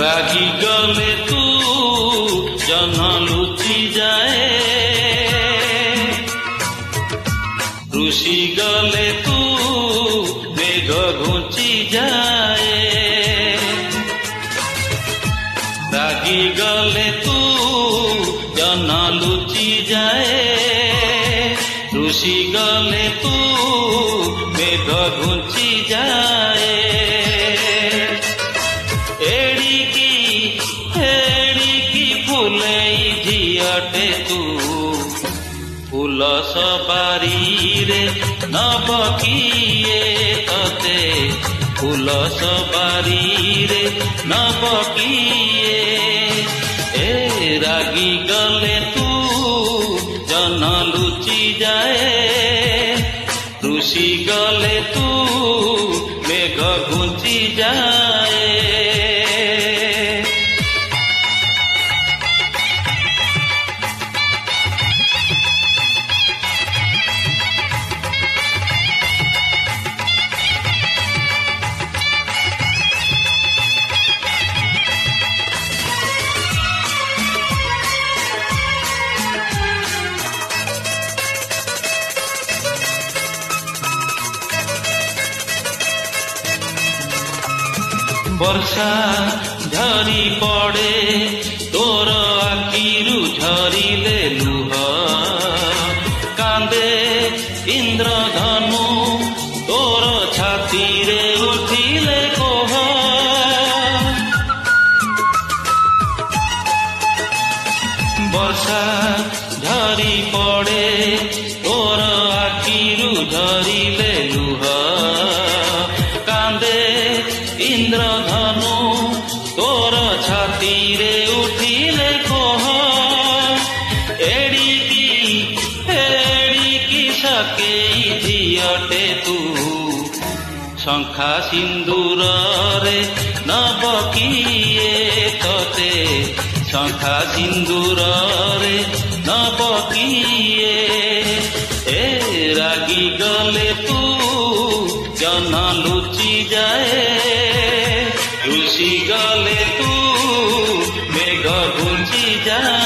রাগি গলে তু জন লুচি যায়, রুষি গলে তু মেঘ ঘুচি যায়। রাগি গলে তু জন লুচি যায়, রুষি গলে তু মেঘ ঘুচি যায়। এড়িকি ফুলেই ঝিଅଟେ তু ফুল ସବାରିରେ ନବ କିଏ ତତେ, ফুল ସବାରିରେ ନବ କିଏ। ଏ ରାଗି ଗଲେ ତୁ ଜନ ଲୁଚି ଯାଏ, ରୁଷି ଗଲେ ତୁ মেঘ ঘুচি যায়। ବର୍ଷା ଝରି ପଡ଼େ ତୋର ଆଖିରୁ ଝରିଲେ ଲୁହ, କାନ୍ଦେ ଇନ୍ଦ୍ରଧନୁ ତୋର ଛାତିରେ ଉଠିଲେ କୋହ। ବର୍ଷା ଝରି ପଡ଼େ ତୋର ଆଖିରୁ ଝରିଲେ ଲୁହ, କାନ୍ଦେ ଇନ୍ଦ୍ରଧନୁ ତୋର ଛାତିରେ ଉଠିଲେ କୋହ। ଏଡ଼ିକି ସକେଇ ଝିଅଟେ ତୁ ଶଙ୍ଖା ସିନ୍ଦୁରରେ ନବ କିଏ ତତେ, ଶଙ୍ଖା ସିନ୍ଦୁରରେ ନବ କିଏ। ଏ ରାଗି ଗଲେ ତୁ ଜନ ଲୁଚି যায়, রুষি গলে তু মেঘ ঘুচি যায়।